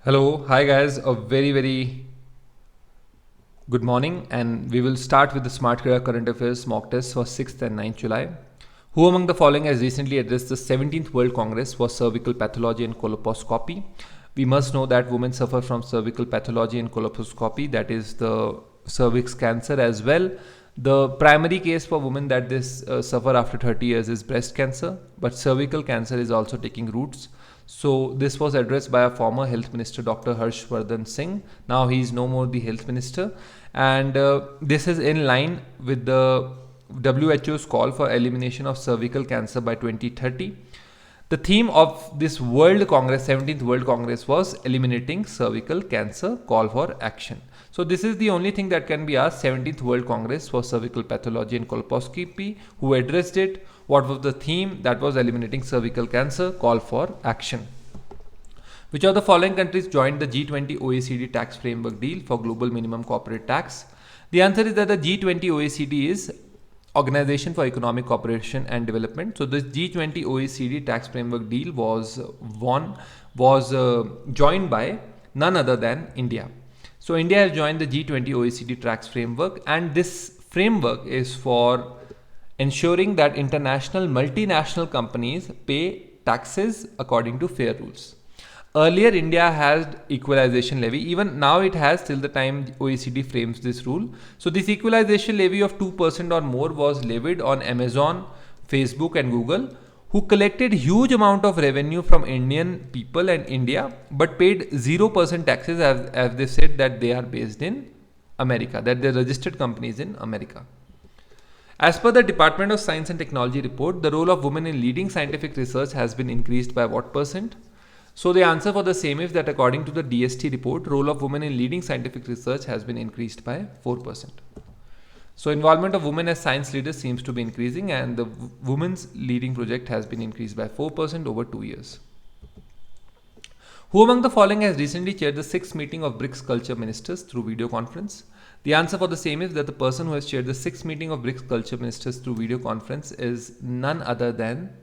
Hello, hi guys, a very good morning, and we will start with the Smart Career Current Affairs mock test for 6th and 9th July. Who among the following has recently addressed the 17th World Congress for Cervical Pathology and Colposcopy? We must know that women suffer from cervical pathology and colposcopy, that is the cervix cancer as well. The primary case for women that this suffer after 30 years is breast cancer, but cervical cancer is also taking roots. So this was addressed by a former health minister, Dr. Harshvardhan Singh. Now he is no more the health minister, and this is in line with the WHO's call for elimination of cervical cancer by 2030. The theme of this World Congress, 17th World Congress, was eliminating cervical cancer, call for action. So this is the only thing that can be asked. 17th World Congress for Cervical Pathology and Colposcopy. Who addressed it? What was the theme? That was eliminating cervical cancer, call for action. Which of the following countries joined the G20 OECD tax framework deal for global minimum corporate tax? The answer is that the G20 OECD is Organization for Economic Cooperation and Development. So this G20 OECD tax framework deal was joined by none other than India. So India has joined the G20 OECD tax framework, and this framework is for ensuring that international multinational companies pay taxes according to fair rules. Earlier, India had equalization levy. Even now, it has till the time OECD frames this rule. So this equalization levy of 2% or more was levied on Amazon, Facebook, and Google, who collected huge amount of revenue from Indian people and India, but paid 0% taxes, as they said that they are based in America, that they're registered companies in America. As per the Department of Science and Technology report, the role of women in leading scientific research has been increased by what percent? So the answer for the same is that according to the DST report, role of women in leading scientific research has been increased by 4%. So involvement of women as science leaders seems to be increasing, and the women's leading project has been increased by 4% over 2 years. Who among the following has recently chaired the 6th meeting of BRICS culture ministers through video conference? The answer for the same is that the person who has chaired the 6th meeting of BRICS culture ministers through video conference is none other than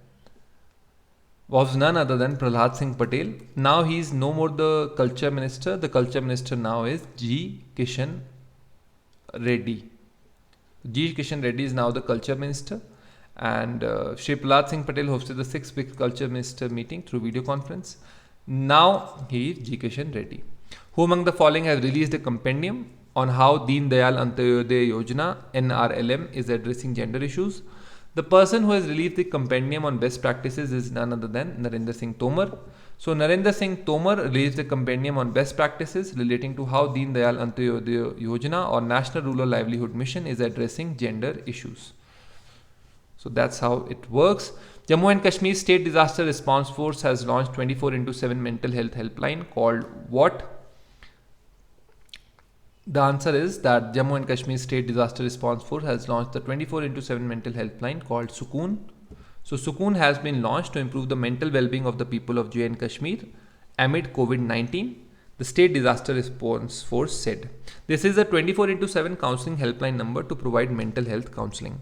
Prahlad Singh Patel. Now he is no more the culture minister. The culture minister now is G. Kishan Reddy. G. Kishan Reddy is now the culture minister, and Shri Prahlad Singh Patel hosted the 6th BRICS culture minister meeting through video conference. Now he is G. Kishan Reddy. Who among the following has released a compendium on how Deen Dayal Antyodaya Yojana (NRLM) is addressing gender issues? The person who has released the compendium on best practices is none other than Narendra Singh Tomar. So Narendra Singh Tomar released a compendium on best practices relating to how Deen Dayal Antyodaya Yojana or National Rural Livelihood Mission is addressing gender issues. So that's how it works. Jammu and Kashmir State Disaster Response Force has launched 24/7 mental health helpline called what? The answer is that Jammu and Kashmir State Disaster Response Force has launched the 24/7 mental helpline called Sukoon. So Sukoon has been launched to improve the mental well-being of the people of Jammu and Kashmir amid COVID-19. The State Disaster Response Force said. This is a 24/7 counseling helpline number to provide mental health counseling.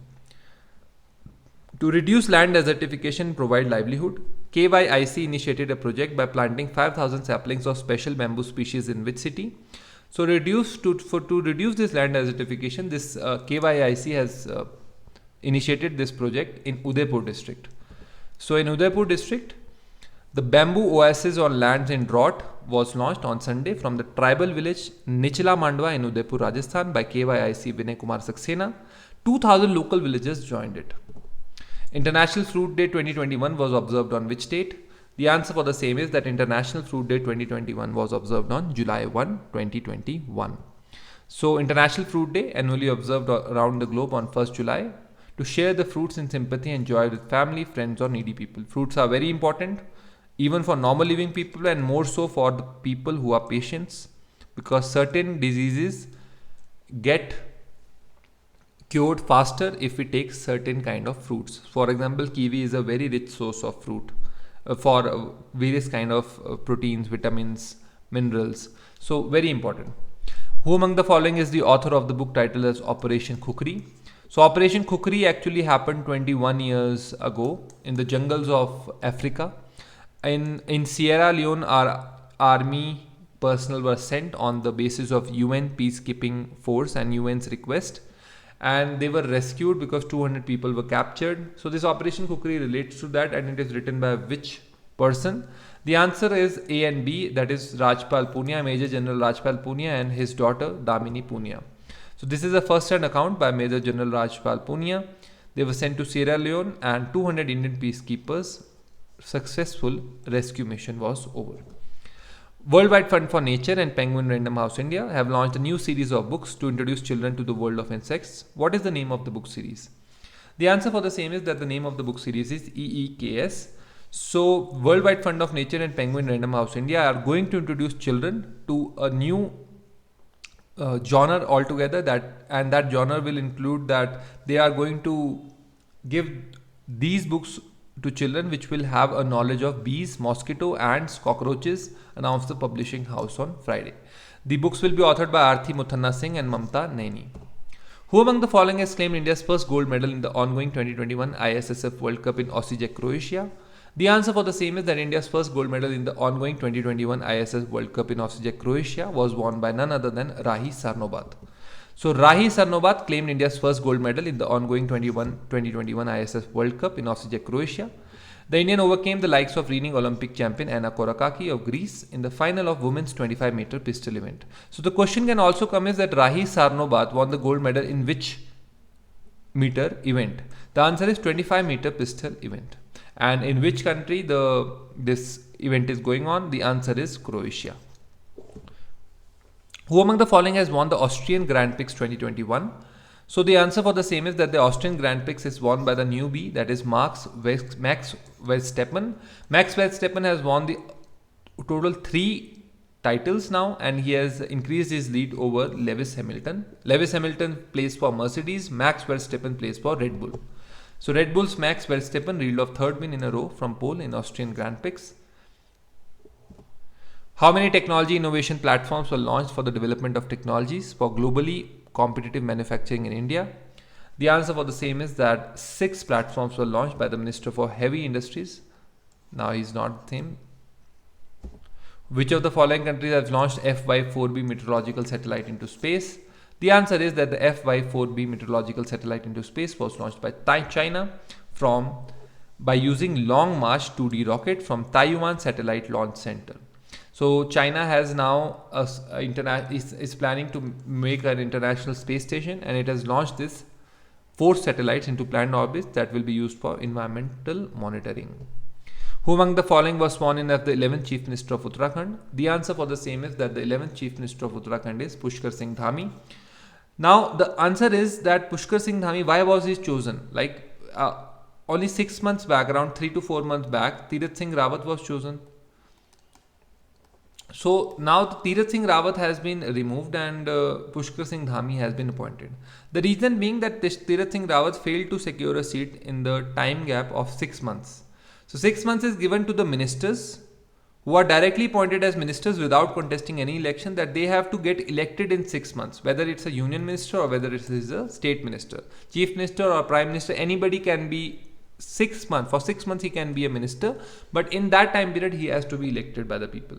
To reduce land desertification and provide livelihood, KYIC initiated a project by planting 5,000 saplings of special bamboo species in which city? So to reduce this land desertification, this KYIC has initiated this project in Udaipur district. So in Udaipur district, the bamboo oasis on lands in drought was launched on Sunday from the tribal village Nichla Mandwa in Udaipur, Rajasthan by KYIC Vinay Kumar Saxena. 2,000 local villagers joined it. International Fruit Day 2021 was observed on which date? The answer for the same is that International Fruit Day 2021 was observed on July 1, 2021. So International Fruit Day, annually observed around the globe on 1st July, to share the fruits in sympathy and joy with family, friends or needy people. Fruits are very important, even for normal living people, and more so for the people who are patients, because certain diseases get cured faster if we take certain kind of fruits. For example, kiwi is a very rich source of fruit for various kind of proteins, vitamins, minerals. So very important. Who among the following is the author of the book titled as Operation Khukri? So Operation Khukri actually happened 21 years ago in the jungles of Africa. In Sierra Leone, our army personnel were sent on the basis of UN peacekeeping force and UN's request, and they were rescued because 200 people were captured. So this Operation Kukri relates to that, and it is written by which person? The answer is A and B, that is Rajpal Punia, Major General Rajpal Punia and his daughter Damini Punia. So this is a first-hand account by Major General Rajpal Punia. They were sent to Sierra Leone and 200 Indian peacekeepers. Successful rescue mission was over. Worldwide Fund for Nature and Penguin Random House India have launched a new series of books to introduce children to the world of insects. What is the name of the book series? The answer for the same is that the name of the book series is EEKS. So Worldwide Fund of Nature and Penguin Random House India are going to introduce children to a new genre altogether, that genre will include that they are going to give these books to children which will have a knowledge of bees, mosquito, ants, cockroaches, announced the publishing house on Friday. The books will be authored by Arthi Muthanna Singh and Mamta Naini. Who among the following has claimed India's first gold medal in the ongoing 2021 ISSF World Cup in Osijek, Croatia? The answer for the same is that India's first gold medal in the ongoing 2021 ISSF World Cup in Osijek, Croatia was won by none other than Rahi Sarnobat. So Rahi Sarnobat claimed India's first gold medal in the ongoing 2021 ISSF World Cup in Osijek, Croatia. The Indian overcame the likes of reigning Olympic champion Anna Korakaki of Greece in the final of women's 25-meter pistol event. So the question can also come is that Rahi Sarnobat won the gold medal in which meter event? The answer is 25-meter pistol event. And in which country this event is going on? The answer is Croatia. Who among the following has won the Austrian Grand Prix 2021? So the answer for the same is that the Austrian Grand Prix is won by the newbie, that is Max Verstappen. Max Verstappen has won the total 3 titles now, and he has increased his lead over Lewis Hamilton. Lewis Hamilton plays for Mercedes, Max Verstappen plays for Red Bull. So Red Bull's Max Verstappen reeled off 3rd win in a row from pole in Austrian Grand Prix. How many technology innovation platforms were launched for the development of technologies for globally competitive manufacturing in India? The answer for the same is that 6 platforms were launched by the Minister for Heavy Industries. Now he's not the same. Which of the following countries has launched FY4B meteorological satellite into space? The answer is that the FY4B meteorological satellite into space was launched by China by using Long March 2D rocket from Taiwan Satellite Launch Center. So China has now is planning to make an international space station, and it has launched this 4 satellites into planned orbits that will be used for environmental monitoring. Who among the following was sworn in as the 11th Chief Minister of Uttarakhand? The answer for the same is that the 11th Chief Minister of Uttarakhand is Pushkar Singh Dhami. Now the answer is that Pushkar Singh Dhami, why was he chosen? Only 6 months back, around 3 to 4 months back, Tirath Singh Rawat was chosen. So now Tirath Singh Rawat has been removed and Pushkar Singh Dhami has been appointed. The reason being that Tirath Singh Rawat failed to secure a seat in the time gap of 6 months. So 6 months is given to the ministers who are directly appointed as ministers without contesting any election, that they have to get elected in 6 months, whether it's a union minister or whether it is a state minister. Chief minister or prime minister, anybody can be 6 months. For 6 months he can be a minister, but in that time period he has to be elected by the people.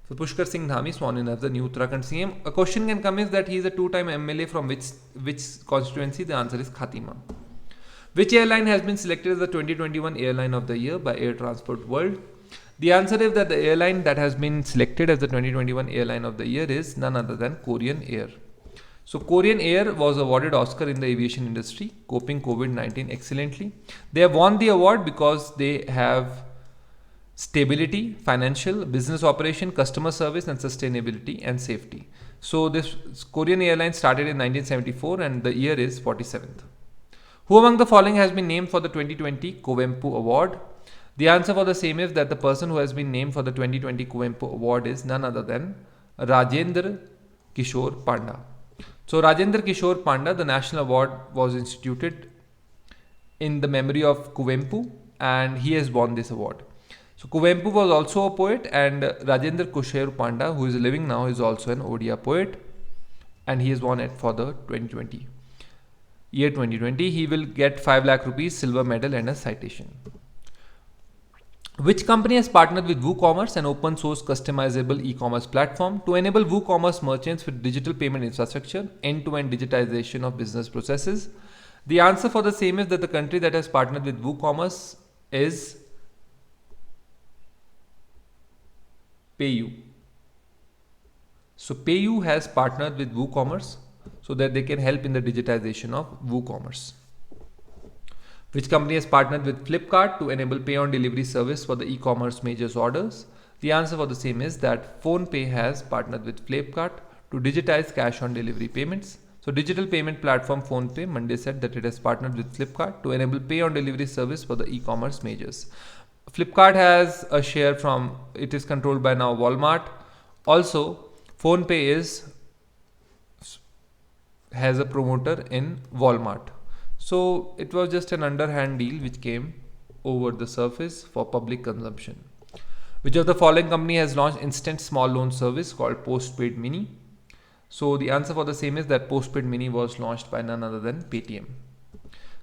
So Pushkar Singh Dhami sworn in as the new Uttarakhand CM. A question can come is that he is a 2-time MLA from which constituency? The answer is Khatima. Which airline has been selected as the 2021 Airline of the Year by Air Transport World? The answer is that the airline that has been selected as the 2021 Airline of the Year is none other than Korean Air. So Korean Air was awarded Oscar in the aviation industry, coping COVID-19 excellently. They have won the award because they have stability, financial, business operation, customer service and sustainability and safety. So this Korean Airlines started in 1974 and the year is 47th. Who among the following has been named for the 2020 Kovempu Award? The answer for the same is that the person who has been named for the 2020 Kovempu Award is none other than Rajendra Kishore Panda. So Rajendra Kishore Panda, the national award was instituted in the memory of Kovempu and he has won this award. So Kovempu was also a poet, and Rajendra Kishore Panda, who is living now, is also an Odia poet, and he has won it for the 2020. Year 2020, he will get 5 lakh rupees, silver medal and a citation. Which company has partnered with WooCommerce, an open source customizable e-commerce platform, to enable WooCommerce merchants with digital payment infrastructure, end-to-end digitization of business processes? The answer for the same is that the country that has partnered with WooCommerce is PayU. So PayU has partnered with WooCommerce so that they can help in the digitization of WooCommerce. Which company has partnered with Flipkart to enable pay on delivery service for the e-commerce majors orders? The answer for the same is that PhonePe has partnered with Flipkart to digitize cash on delivery payments. So digital payment platform PhonePe Monday said that it has partnered with Flipkart to enable pay on delivery service for the e-commerce majors. Flipkart has a share from, it is controlled by now Walmart. Also, PhonePe has a promoter in Walmart. So it was just an underhand deal which came over the surface for public consumption. Which of the following company has launched instant small loan service called Postpaid Mini? So the answer for the same is that Postpaid Mini was launched by none other than Paytm.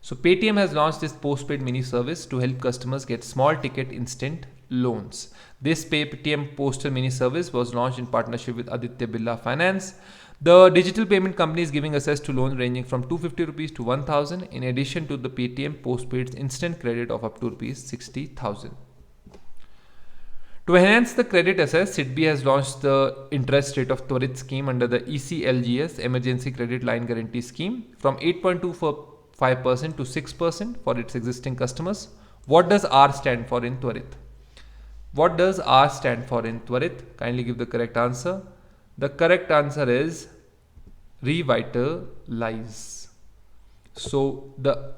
So Paytm has launched this Postpaid Mini service to help customers get small ticket instant loans. This Paytm Postpaid Mini service was launched in partnership with Aditya Birla Finance. The digital payment company is giving access to loans ranging from 250 rupees to 1000 in addition to the Paytm Postpaid's instant credit of up to rupees 60,000. To enhance the credit access, SIDBI has launched the interest rate of Twarit scheme under the ECLGS Emergency Credit Line Guarantee Scheme from 8.25% to 6% for its existing customers. What does R stand for in Twarit? What does R stand for in Twarit? Kindly give the correct answer. The correct answer is revitalize. So the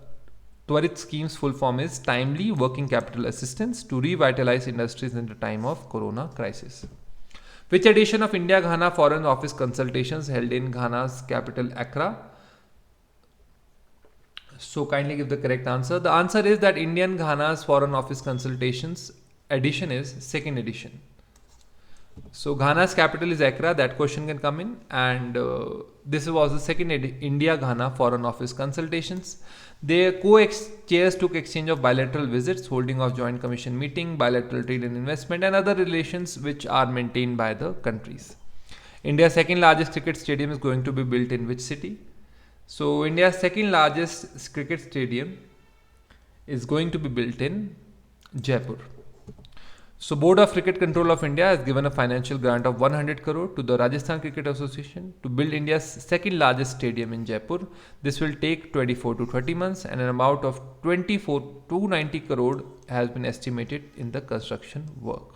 Twarit scheme's full form is Timely Working Capital Assistance to revitalize industries in the time of Corona crisis. Which edition of India-Ghana Foreign Office Consultations held in Ghana's capital Accra? So kindly give the correct answer. The answer is that Indian-Ghana's Foreign Office Consultations edition is second edition. So Ghana's capital is Accra, that question can come in, and this was the second India-Ghana Foreign Office Consultations. Their co-chairs took exchange of bilateral visits, holding of joint commission meeting, bilateral trade and investment and other relations which are maintained by the countries. India's second largest cricket stadium is going to be built in which city? So India's second largest cricket stadium is going to be built in Jaipur. So Board of Cricket Control of India has given a financial grant of 100 crore to the Rajasthan Cricket Association to build India's second largest stadium in Jaipur. This will take 24 to 30 months and an amount of 24 to 90 crore has been estimated in the construction work.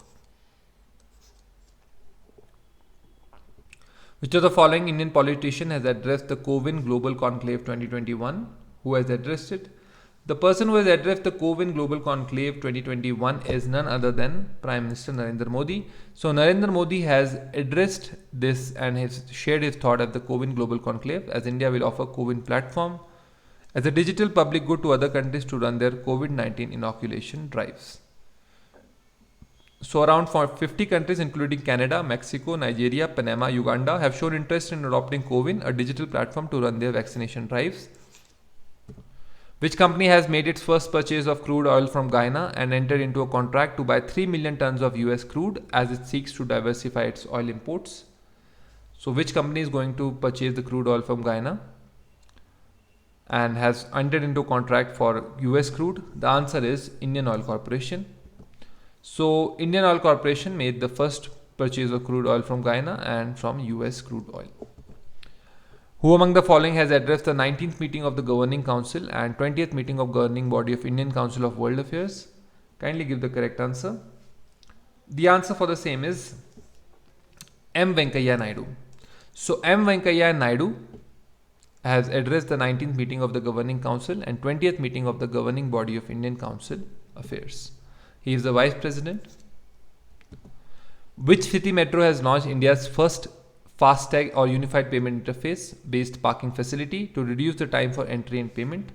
Which of the following Indian politician has addressed the CoWIN Global Conclave 2021? Who has addressed it? The person who has addressed the CoWIN Global Conclave 2021 is none other than Prime Minister Narendra Modi. So Narendra Modi has addressed this and has shared his thought at the CoWIN Global Conclave as India will offer CoWIN platform as a digital public good to other countries to run their COVID-19 inoculation drives. So around 50 countries including Canada, Mexico, Nigeria, Panama, Uganda have shown interest in adopting CoWIN, a digital platform to run their vaccination drives. Which company has made its first purchase of crude oil from Guyana and entered into a contract to buy 3 million tons of US crude as it seeks to diversify its oil imports? So which company is going to purchase the crude oil from Guyana and has entered into a contract for US crude? The answer is Indian Oil Corporation. So Indian Oil Corporation made the first purchase of crude oil from Guyana and from US crude oil. Who among the following has addressed the 19th meeting of the Governing Council and 20th meeting of Governing Body of Indian Council of World Affairs? Kindly give the correct answer. The answer for the same is M. Venkaiah Naidu. So M. Venkaiah Naidu has addressed the 19th meeting of the Governing Council and 20th meeting of the Governing Body of Indian Council Affairs. He is the Vice President. Which city metro has launched India's first FASTag or Unified Payment Interface based parking facility to reduce the time for entry and payment?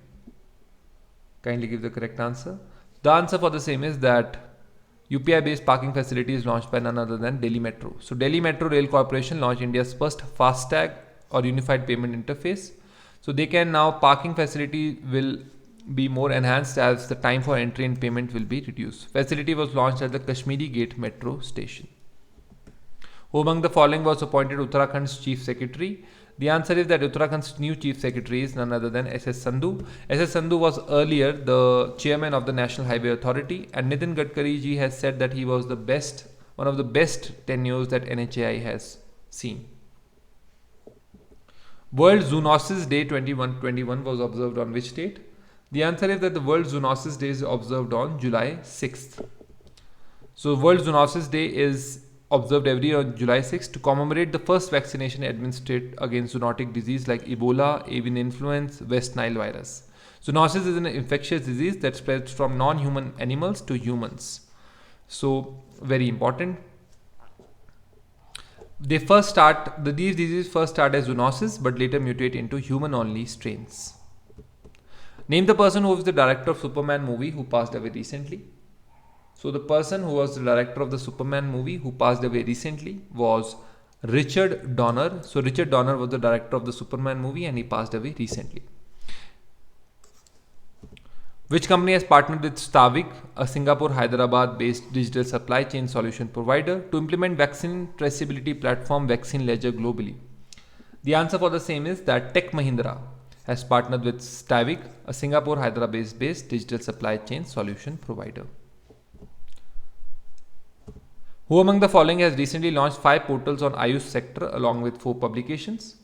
Kindly give the correct answer. The answer for the same is that UPI based parking facility is launched by none other than Delhi Metro. So Delhi Metro Rail Corporation launched India's first FASTag or Unified Payment Interface. So they can now parking facility will be more enhanced as the time for entry and payment will be reduced. Facility was launched at the Kashmiri Gate metro station. Who among the following was appointed Uttarakhand's Chief Secretary? The answer is that Uttarakhand's new Chief Secretary is none other than S.S. Sandhu. S.S. Sandhu was earlier the chairman of the National Highway Authority, and Nitin Gadkari ji has said that he was one of the best tenures that NHAI has seen. World Zoonosis Day 2021 was observed on which date? The answer is that the World Zoonosis Day is observed on July 6th. So World Zoonosis Day is observed every year on July 6th to commemorate the first vaccination administered against zoonotic disease like Ebola, avian influenza, West Nile virus. Zoonosis is an infectious disease that spreads from non-human animals to humans. So very important. These diseases first start as zoonosis but later mutate into human-only strains. Name the person who was the director of Superman movie who passed away recently. So the person who was the director of the Superman movie who passed away recently was Richard Donner. So Richard Donner was the director of the Superman movie and he passed away recently. Which company has partnered with Stavik, a Singapore Hyderabad based digital supply chain solution provider, to implement vaccine traceability platform Vaccine Ledger globally? The answer for the same is that Tech Mahindra has partnered with Stavik, a Singapore Hyderabad based digital supply chain solution provider. Who among the following has recently launched 5 portals on Ayush sector along with 4 publications?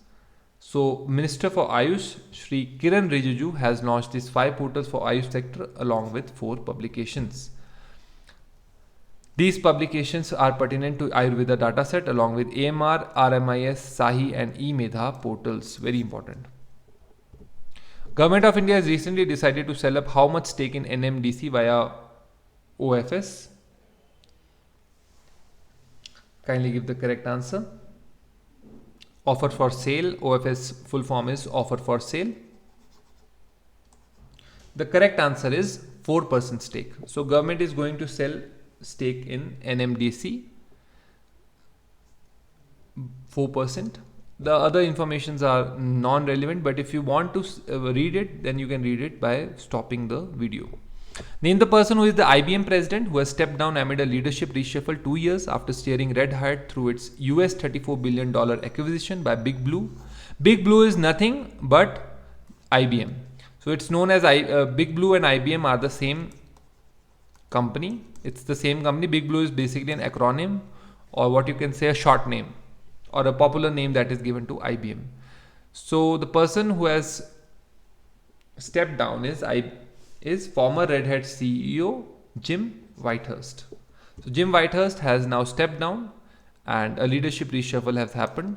So, Minister for Ayush, Shri Kiran Rijiju, has launched these 5 portals for Ayush sector along with 4 publications. These publications are pertinent to Ayurveda dataset along with AMR, RMIS, SAHI and eMedha portals. Very important. Government of India has recently decided to sell up how much stake in NMDC via OFS? Kindly give the correct answer. Offer for sale. OFS full form is offer for sale. The correct answer is 4% stake. So government is going to sell stake in NMDC 4%. The other informations are non-relevant, but if you want to read it, then you can read it by stopping the video. Name the person who is the IBM president who has stepped down amid a leadership reshuffle 2 years after steering Red Hat through its US $34 billion acquisition by Big Blue. Big Blue is nothing but IBM. So it's known as Big Blue and IBM are the same company. It's the same company. Big Blue is basically an acronym, or what you can say a short name or a popular name that is given to IBM. So the person who has stepped down is former Red Hat CEO Jim Whitehurst. So Jim Whitehurst has now stepped down and a leadership reshuffle has happened.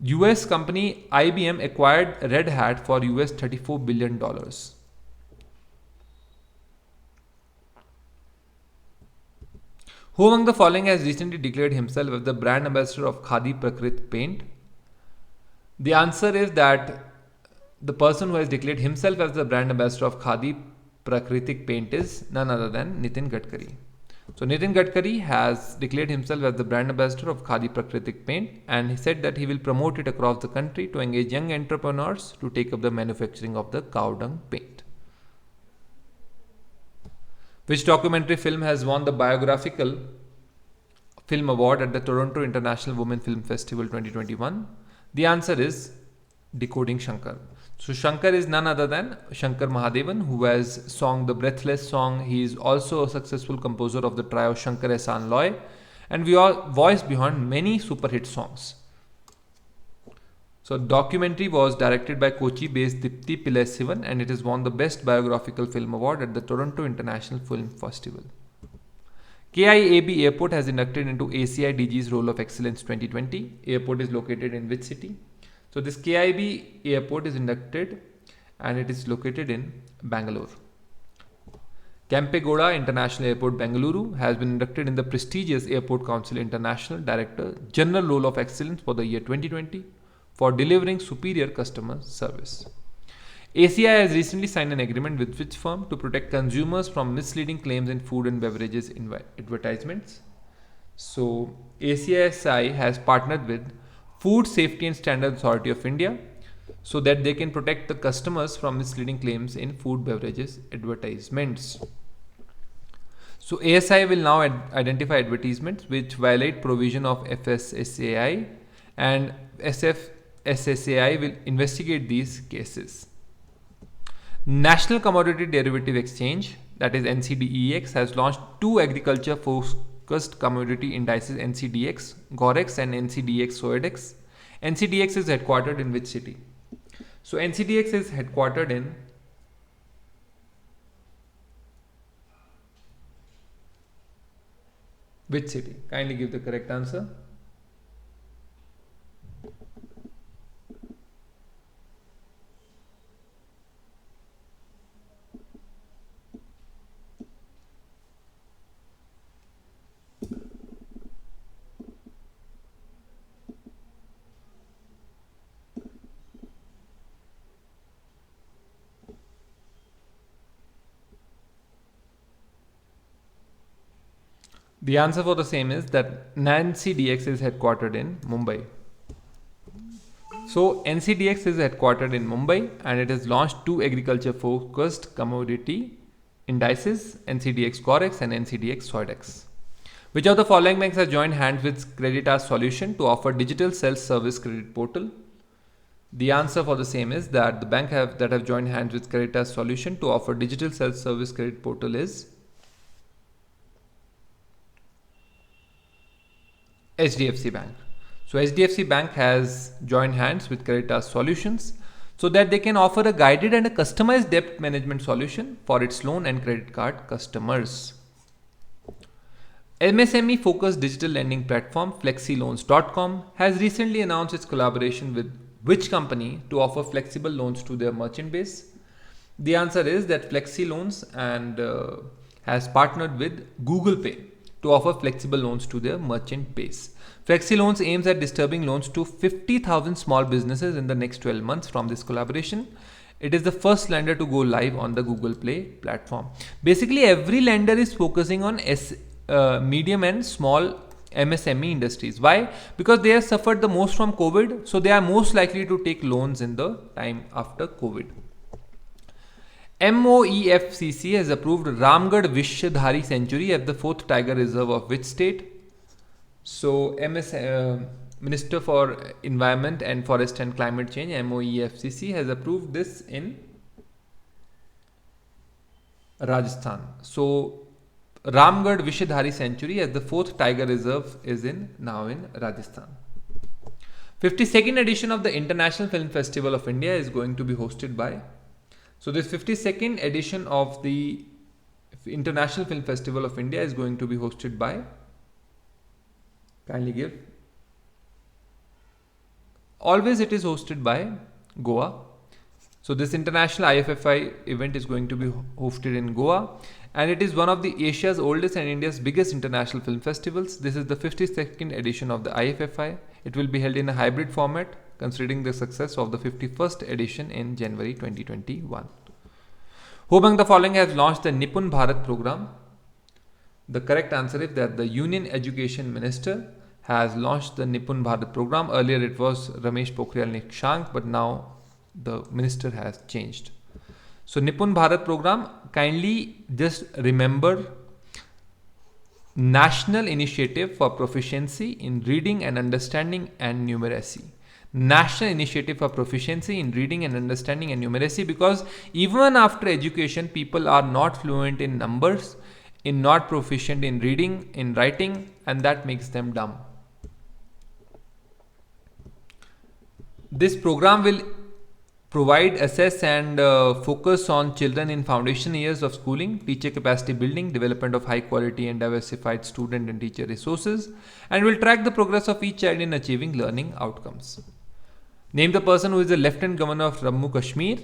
US company IBM acquired Red Hat for US $34 billion. Who among the following has recently declared himself as the brand ambassador of Khadi Prakrit paint? The answer is that the person who has declared himself as the brand ambassador of Khadi Prakritik paint is none other than Nitin Gadkari. So Nitin Gadkari has declared himself as the brand ambassador of Khadi Prakritik paint, and he said that he will promote it across the country to engage young entrepreneurs to take up the manufacturing of the cow dung paint. Which documentary film has won the Biographical Film Award at the Toronto International Women Film Festival 2021? The answer is Decoding Shankar. So Shankar is none other than Shankar Mahadevan, who has sung the Breathless song. He is also a successful composer of the trio Shankar Ehsaan Loy, and we are voice behind many super hit songs. So documentary was directed by Kochi-based Dipti Pillai Sivan, and it has won the Best Biographical Film Award at the Toronto International Film Festival. KIAB Airport has inducted into ACI DG's Role of Excellence 2020. Airport is located in which city? So this KIAB Airport is inducted and it is located in Bangalore. Kempegowda International Airport, Bengaluru has been inducted in the prestigious Airport Council International Director General Role of Excellence for the year 2020 for delivering superior customer service. ACI has recently signed an agreement with which firm to protect consumers from misleading claims in food and beverages advertisements? So ACISI has partnered with Food Safety and Standards Authority of India. so that they can protect the customers from misleading claims in food beverages advertisements. So ASI will now identify advertisements which violate provision of FSSAI, and SFSSAI will investigate these cases. National Commodity Derivative Exchange, that is NCDEX, has launched two agriculture focused commodity indices, NCDX Gorex and NCDX Soedex. NCDX is headquartered in which city? So NCDX is headquartered in which city? Kindly give the correct answer. The answer for the same is that NCDX is headquartered in Mumbai. So NCDX is headquartered in Mumbai and it has launched two agriculture focused commodity indices, NCDX Gorex and NCDX Soedex. Which of the following banks has joined hands with Creditas Solution to offer digital self-service credit portal? The answer for the same is that the bank that have joined hands with Creditas Solution to offer digital self-service credit portal is HDFC Bank. So HDFC Bank has joined hands with Creditas Solutions so that they can offer a guided and a customized debt management solution for its loan and credit card customers. MSME focused digital lending platform FlexiLoans.com has recently announced its collaboration with which company to offer flexible loans to their merchant base? The answer is that FlexiLoans has partnered with Google Pay to offer flexible loans to their merchant base. FlexiLoans aims at distributing loans to 50,000 small businesses in the next 12 months from this collaboration. It is the first lender to go live on the Google Play platform. Basically, every lender is focusing on medium and small MSME industries. Why? Because they have suffered the most from COVID, so they are most likely to take loans in the time after COVID. MOEFCC has approved Ramgarh Vishdhari Sanctuary as the fourth tiger reserve of which state? So Minister for Environment and Forest and Climate Change, MOEFCC, has approved this in Rajasthan. So Ramgarh Vishdhari Sanctuary as the fourth tiger reserve is now in Rajasthan. 52nd edition of the International Film Festival of India is going to be hosted by. So this 52nd edition of the International Film Festival of India is going to be hosted by. Kindly give. Always it is hosted by Goa. So this international IFFI event is going to be hosted in Goa, and it is one of the Asia's oldest and India's biggest international film festivals. This is the 52nd edition of the IFFI. It will be held in a hybrid format, considering the success of the 51st edition in January 2021. Who among the following has launched the Nipun Bharat program? The correct answer is that the Union Education Minister has launched the Nipun Bharat program. Earlier it was Ramesh Pokhriyal Nishank, but now the minister has changed. So Nipun Bharat program, kindly just remember National Initiative for Proficiency in Reading and Understanding and Numeracy. National Initiative for Proficiency in Reading and Understanding and Numeracy, because even after education, people are not fluent in numbers, not proficient in reading, in writing, and that makes them dumb. This program will provide, assess and focus on children in foundation years of schooling, teacher capacity building, development of high quality and diversified student and teacher resources, and will track the progress of each child in achieving learning outcomes. Name the person who is the Lieutenant Governor of Jammu Kashmir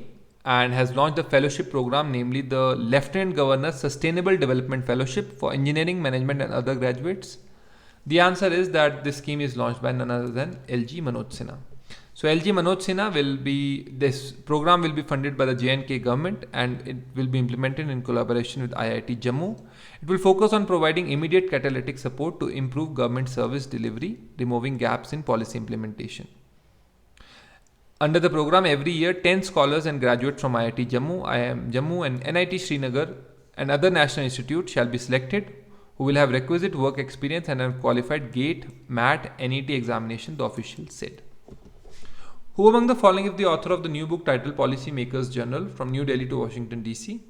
and has launched a fellowship program, namely the Lieutenant Governor Sustainable Development Fellowship for Engineering, Management and other graduates. The answer is that this scheme is launched by none other than LG Manoj Sinha. So LG Manoj Sinha this program will be funded by the J&K government, and it will be implemented in collaboration with IIT Jammu. It will focus on providing immediate catalytic support to improve government service delivery, removing gaps in policy implementation. Under the program, every year 10 scholars and graduates from IIT Jammu, IIM Jammu and NIT Srinagar and other national institutes shall be selected who will have requisite work experience and have qualified GATE, MAT, NET examination, the official said. Who among the following is the author of the new book titled Policy Makers Journal from New Delhi to Washington DC?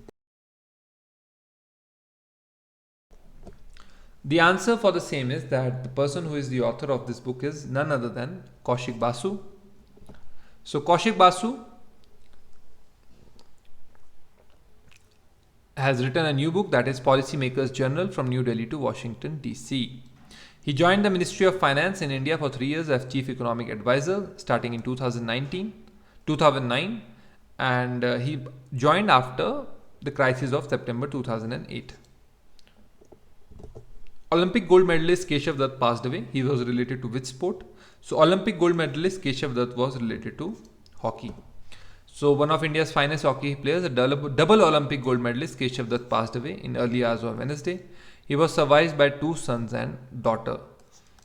The answer for the same is that the person who is the author of this book is none other than Kaushik Basu. So Kaushik Basu has written a new book that is Policy Makers Journal from New Delhi to Washington DC. He joined the Ministry of Finance in India for 3 years as Chief Economic Advisor starting in 2009 and he joined after the crisis of September 2008. Olympic gold medalist Keshav Dutt passed away. He was related to which sport? So Olympic gold medalist Keshav Dutt was related to hockey. So one of India's finest hockey players, a double Olympic gold medalist Keshav Dutt passed away in early hours on Wednesday. He was survived by 2 sons and daughter.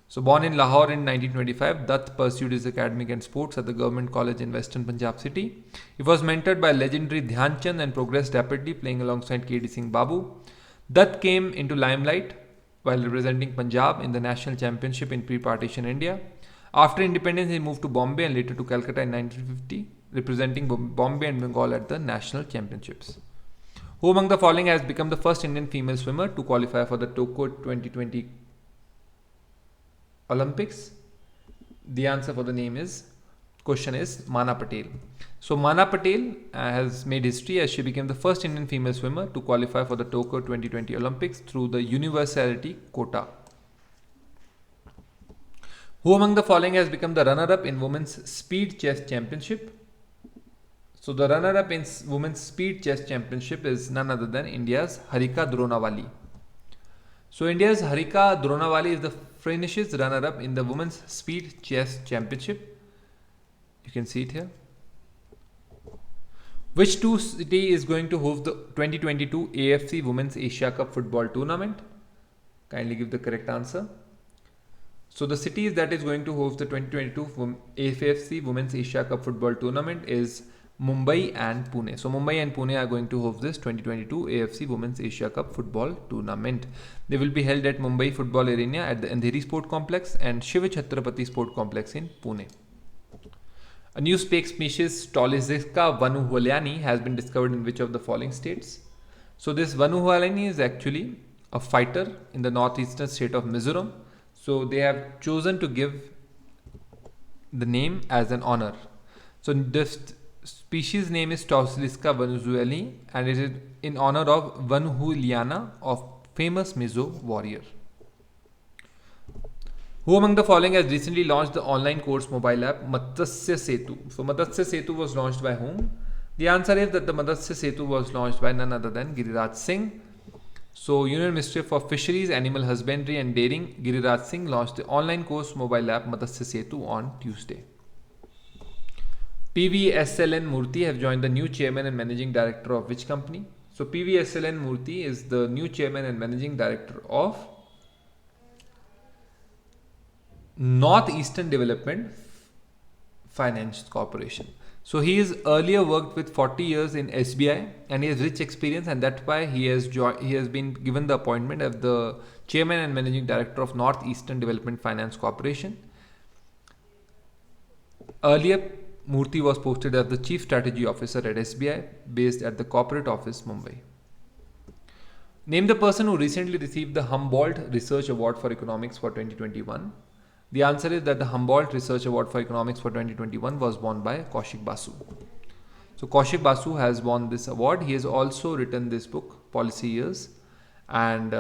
So born in Lahore in 1925, Dutt pursued his academic and sports at the Government College in Western Punjab city. He was mentored by legendary Dhyan Chand and progressed rapidly, playing alongside K.D. Singh Babu. Dutt came into limelight while representing Punjab in the National Championship in pre-partition India. After independence, he moved to Bombay and later to Calcutta in 1950, representing Bombay and Bengal at the National Championships. Who among the following has become the first Indian female swimmer to qualify for the Tokyo 2020 Olympics? The answer for the question is Mana Patel. So Mana Patel has made history as she became the first Indian female swimmer to qualify for the Tokyo 2020 Olympics through the universality quota. Who among the following has become the runner-up in Women's Speed Chess Championship? So the runner-up in Women's Speed Chess Championship is none other than India's Harika Dronawali. So India's Harika Dronawali is the finishes runner-up in the Women's Speed Chess Championship. You can see it here. Which two city is going to host the 2022 AFC Women's Asia Cup Football Tournament? Kindly give the correct answer. So the cities that is going to host the 2022 AFC Women's Asia Cup Football Tournament is Mumbai and Pune. So Mumbai and Pune are going to host this 2022 AFC Women's Asia Cup Football Tournament. They will be held at Mumbai Football Arena at the Andheri Sport Complex and Shiv Chhatrapati Sport Complex in Pune. A new species Stolizisca vanuhualiani has been discovered in which of the following states? So this vanuhualiani is actually a fighter in the northeastern state of Mizoram. So they have chosen to give the name as an honor. So this species name is Stolizisca vanuhualiani and it is in honor of Vanuhuliana, of famous Mizo warrior. Who among the following has recently launched the online course mobile app Matsya Setu? So Matsya Setu was launched by whom? The answer is that the Matsya Setu was launched by none other than Giriraj Singh. So Union Ministry for Fisheries, Animal Husbandry and Dairying, Giriraj Singh launched the online course mobile app Matsya Setu on Tuesday. PVSLN Murthy have joined the new chairman and managing director of which company? So PVSLN Murthy is the new chairman and managing director of Northeastern Development Finance Corporation. So he has earlier worked with 40 years in SBI and he has rich experience, and that's why he has been given the appointment of the chairman and managing director of Northeastern Development Finance Corporation. Earlier, Murthy was posted as the chief strategy officer at SBI based at the corporate office, Mumbai. Name the person who recently received the Humboldt Research Award for Economics for 2021. The answer is that the Humboldt Research Award for Economics for 2021 was won by Kaushik Basu. So Kaushik Basu has won this award. He has also written this book, Policy Years, and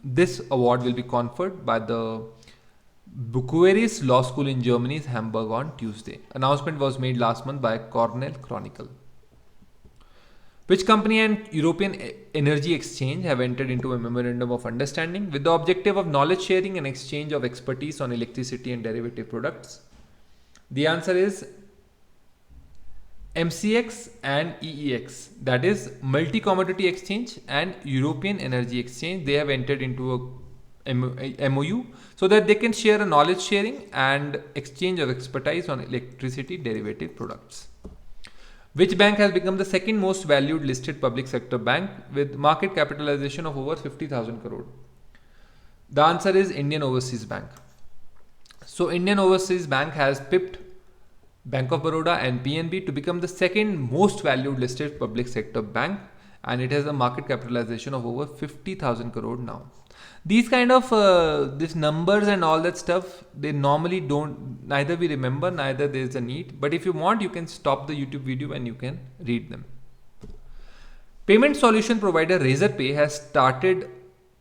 this award will be conferred by the Bucharest Law School in Germany's Hamburg on Tuesday. Announcement was made last month by Cornell Chronicle. Which company and European Energy Exchange have entered into a memorandum of understanding with the objective of knowledge sharing and exchange of expertise on electricity and derivative products? The answer is MCX and EEX, that is Multi Commodity Exchange and European Energy Exchange. They have entered into a MOU, so that they can share a knowledge sharing and exchange of expertise on electricity derivative products. Which bank has become the second most valued listed public sector bank with market capitalization of over 50,000 crore? The answer is Indian Overseas Bank. So Indian Overseas Bank has pipped Bank of Baroda and PNB to become the second most valued listed public sector bank, and it has a market capitalization of over 50,000 crore now. These kind of these numbers and all that stuff, they normally don't, neither we remember, neither there is a need, but if you want you can stop the YouTube video and you can read them. Payment solution provider Razorpay has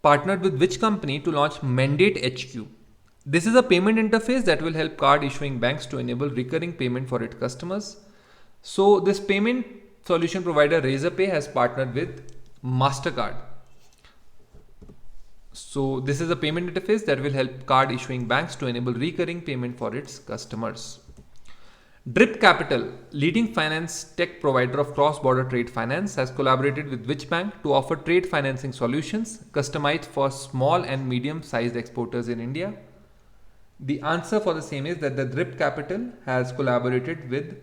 partnered with which company to launch Mandate HQ? This is a payment interface that will help card issuing banks to enable recurring payment for its customers. So this payment solution provider Razorpay has partnered with MasterCard. So this is a payment interface that will help card issuing banks to enable recurring payment for its customers. Drip Capital, leading finance tech provider of cross-border trade finance, has collaborated with which bank to offer trade financing solutions customized for small and medium-sized exporters in India? The answer for the same is that the Drip Capital has collaborated with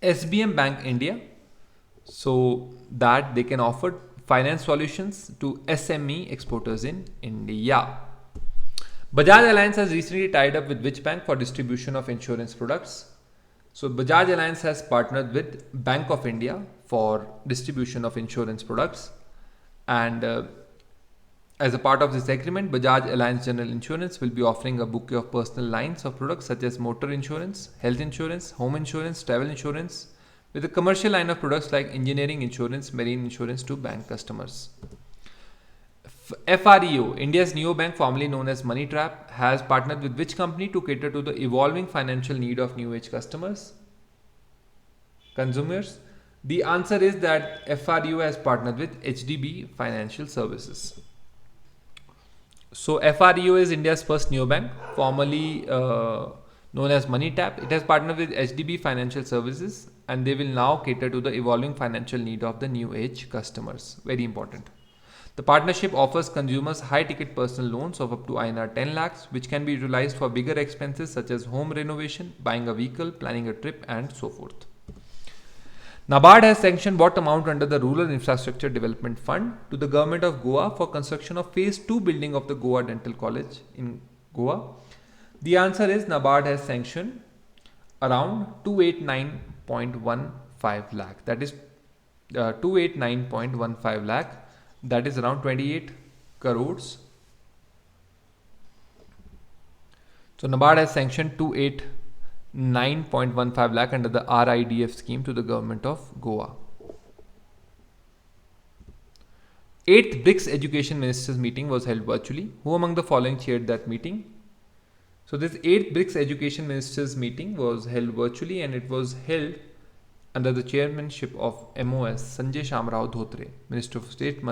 SBM Bank India, so that they can offer finance solutions to SME exporters in India. Bajaj Allianz has recently tied up with which bank for distribution of insurance products? So Bajaj Allianz has partnered with Bank of India for distribution of insurance products, and as a part of this agreement, Bajaj Allianz General Insurance will be offering a bouquet of personal lines of products such as motor insurance, health insurance, home insurance, travel insurance, with a commercial line of products like engineering insurance, marine insurance to bank customers. FREO, India's neobank formerly known as Money Trap, has partnered with which company to cater to the evolving financial need of new age consumers? The answer is that FREO has partnered with HDB Financial Services. So FREO is India's first neobank, formerly known as Money Tap. It has partnered with HDB Financial Services, and they will now cater to the evolving financial need of the new age customers. Very important. The partnership offers consumers high-ticket personal loans of up to INR 10 lakhs, which can be utilized for bigger expenses such as home renovation, buying a vehicle, planning a trip, and so forth. NABARD has sanctioned what amount under the Rural Infrastructure Development Fund to the government of Goa for construction of phase 2 building of the Goa Dental College in Goa? The answer is NABARD has sanctioned around 289.15 lakh. That is 289.15 lakh. That is around 28 crores. So NABARD has sanctioned 289.15 lakh under the RIDF scheme to the government of Goa. 8th BRICS Education Ministers meeting was held virtually. Who among the following chaired that meeting? So this 8th BRICS Education Ministers meeting was held virtually, and it was held under the chairmanship of MOS Sanjay Shamrao Dhotre, Minister of State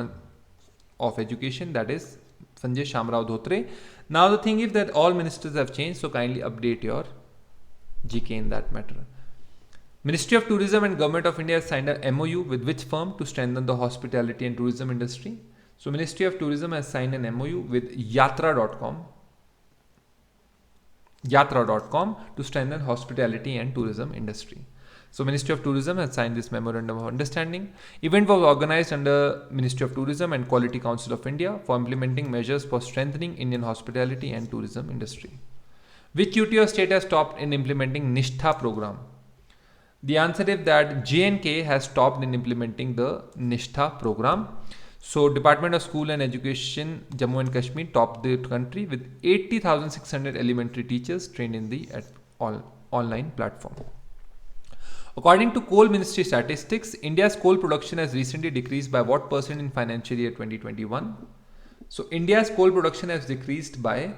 of Education, that is Sanjay Shamrao Dhotre. Now the thing is that all ministers have changed, so kindly update your GK in that matter. Ministry of Tourism and Government of India has signed a MOU with which firm to strengthen the hospitality and tourism industry? So Ministry of Tourism has signed an MOU with Yatra.com to strengthen hospitality and tourism industry. So Ministry of Tourism has signed this memorandum of understanding. Event was organized under Ministry of Tourism and Quality Council of India for implementing measures for strengthening Indian hospitality and tourism industry. Which UT or state has stopped in implementing Nishtha program? The answer is that J&K has stopped in implementing the Nishtha program. So Department of School and Education Jammu and Kashmir topped the country with 80,600 elementary teachers trained in the online platform. According to Coal Ministry statistics, India's coal production has recently decreased by what percent in financial year 2021? So India's coal production has decreased by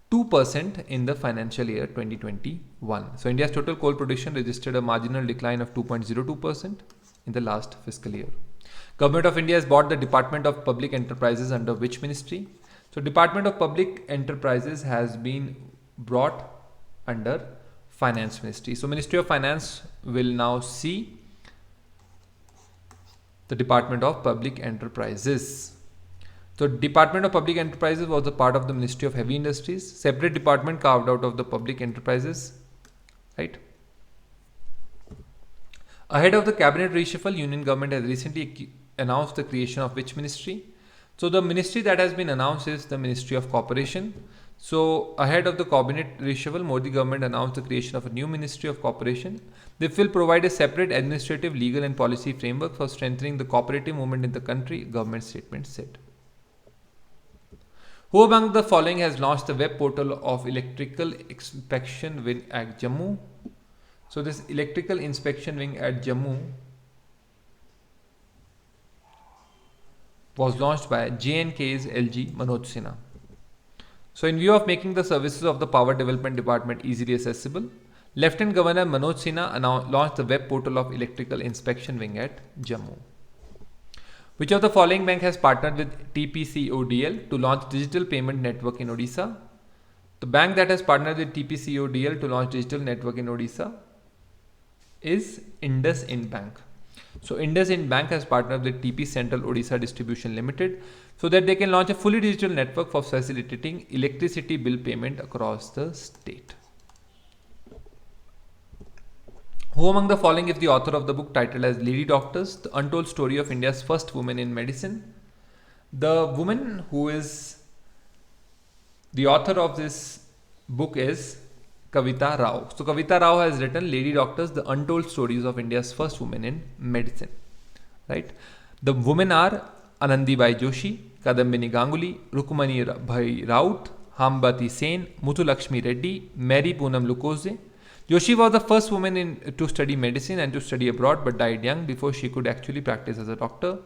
2% in the financial year 2021. So India's total coal production registered a marginal decline of 2.02% in the last fiscal year. Government of India has bought the Department of Public Enterprises under which ministry? So Department of Public Enterprises has been brought under Finance Ministry. So Ministry of Finance will now see the Department of Public Enterprises. So Department of Public Enterprises was a part of the Ministry of Heavy Industries, separate department carved out of the public enterprises, right? Ahead of the cabinet reshuffle, Union government has recently announced the creation of which ministry? So the ministry that has been announced is the Ministry of Cooperation. So ahead of the cabinet reshuffle, Modi government announced the creation of a new Ministry of Cooperation. This will provide a separate administrative, legal and policy framework for strengthening the cooperative movement in the country, government statement said. Who among the following has launched the web portal of Electrical Inspection Wing at Jammu? So this Electrical Inspection Wing at Jammu was launched by JNK's LG Manoj Sinha. So in view of making the services of the Power Development Department easily accessible, Lieutenant Governor Manoj Sinha launched the web portal of Electrical Inspection Wing at Jammu. Which of the following bank has partnered with TPCODL to launch digital payment network in Odisha? The bank that has partnered with TPCODL to launch digital network in Odisha is IndusInd Bank. So IndusInd Bank has partnered with TP Central Odisha Distribution Limited so that they can launch a fully digital network for facilitating electricity bill payment across the state. Who among the following is the author of the book titled as Lady Doctors, the Untold Story of India's First Woman in Medicine? The woman who is the author of this book is Kavita Rao. So Kavita Rao has written Lady Doctors, the Untold Stories of India's First Woman in Medicine. Right? The women are Anandibai Joshi, Kadambini Ganguly, Rukmani Bhai Raut, Hambati Sen, Muthulakshmi Reddy, Mary Poonam Lukoze. Joshi was the first woman to study medicine and to study abroad but died young before she could actually practice as a doctor.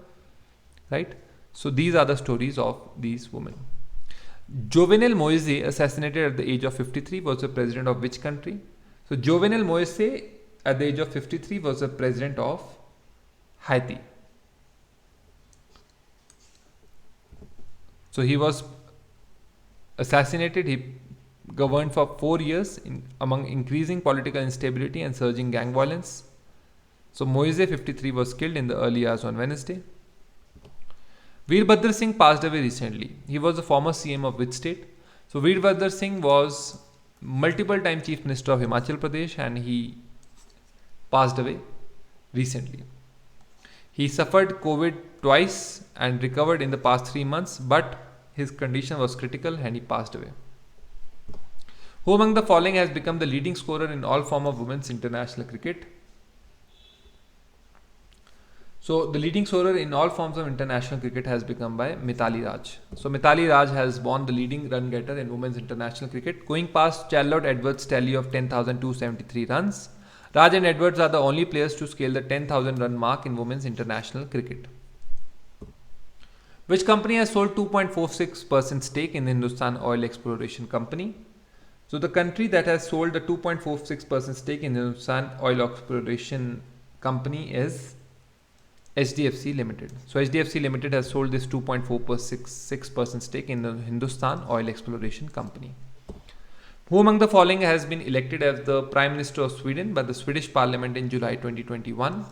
Right? So these are the stories of these women. Jovenel Moise, assassinated at the age of 53, was the president of which country? So Jovenel Moise, at the age of 53, was the president of Haiti. So he was assassinated. He governed for 4 years among increasing political instability and surging gang violence. So Moise, 53, was killed in the early hours on Wednesday. Veerbhadra Singh passed away recently. He was the former CM of which state? So Veerbhadra Singh was multiple time Chief Minister of Himachal Pradesh and he passed away recently. He suffered COVID twice and recovered in the past 3 months, but his condition was critical and he passed away. Who among the following has become the leading scorer in all form of women's international cricket? So the leading scorer in all forms of international cricket has become by Mithali Raj. So Mithali Raj has won the leading run getter in women's international cricket, going past Charlotte Edwards' tally of 10,273 runs. Raj and Edwards are the only players to scale the 10,000 run mark in women's international cricket. Which company has sold 2.46% stake in the Hindustan Oil Exploration Company? So the country that has sold the 2.46% stake in the Hindustan Oil Exploration Company is HDFC Limited. So HDFC Limited has sold this 2.46% stake in the Hindustan Oil Exploration Company. Who among the following has been elected as the Prime Minister of Sweden by the Swedish Parliament in July 2021?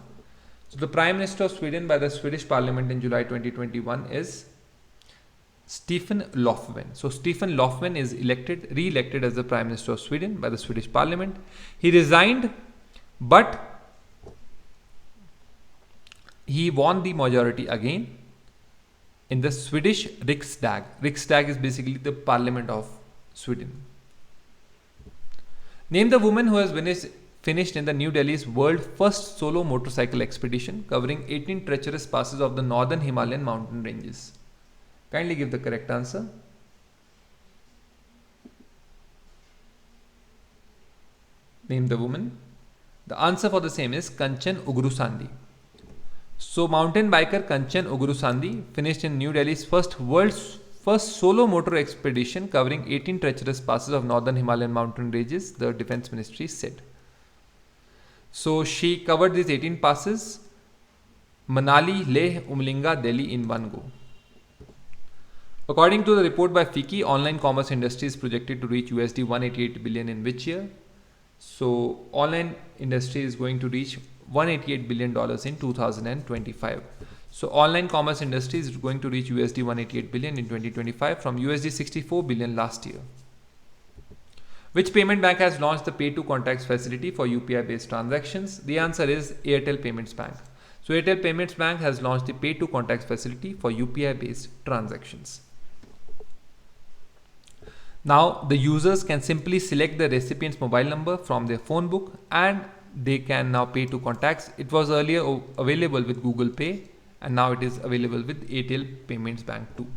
So the Prime Minister of Sweden by the Swedish Parliament in July 2021 is Stefan Löfven. So Stefan Löfven is re-elected as the Prime Minister of Sweden by the Swedish Parliament. He resigned, but he won the majority again in the Swedish Riksdag. Riksdag is basically the Parliament of Sweden. Name the woman who has finished in the New Delhi's world first solo motorcycle expedition covering 18 treacherous passes of the northern Himalayan mountain ranges. Kindly give the correct answer. Name the woman. The answer for the same is Kanchan Ugurusandi. So mountain biker Kanchan Ugurusandi finished in New Delhi's world's first solo motor expedition covering 18 treacherous passes of northern Himalayan mountain ranges, the Defence Ministry said. So she covered these 18 passes, Manali, Leh, Umlinga, Delhi in one go. According to the report by FICCI, online commerce industry is projected to reach USD 188 billion in which year? So online industry is going to reach $188 billion in 2025. So online commerce industry is going to reach USD 188 billion in 2025 from USD 64 billion last year. Which payment bank has launched the pay to contacts facility for UPI based transactions? The answer is Airtel Payments Bank. So Airtel Payments Bank has launched the pay to contacts facility for UPI based transactions. Now the users can simply select the recipient's mobile number from their phone book and they can now pay to contacts. It was earlier available with Google Pay and now it is available with Airtel Payments Bank too.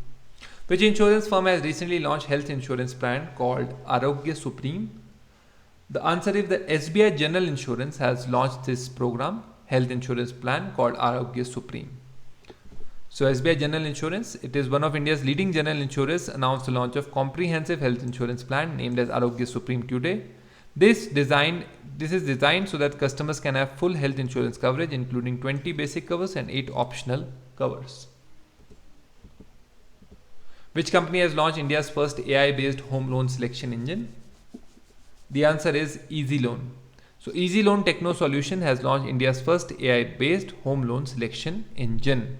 Which insurance firm has recently launched health insurance plan called Arogya Supreme? The answer is that SBI General Insurance has launched this program, health insurance plan called Arogya Supreme. So SBI General Insurance, it is one of India's leading general insurers, announced the launch of comprehensive health insurance plan named as Arogya Supreme today. This is designed so that customers can have full health insurance coverage, including 20 basic covers and 8 optional covers. Which company has launched India's first AI-based home loan selection engine? The answer is Easy Loan. So Easy Loan Techno Solution has launched India's first AI-based home loan selection engine.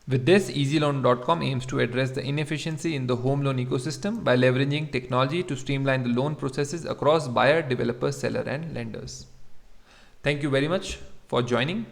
With this, EasyLoan.com aims to address the inefficiency in the home loan ecosystem by leveraging technology to streamline the loan processes across buyer, developer, seller, and lenders. Thank you very much for joining.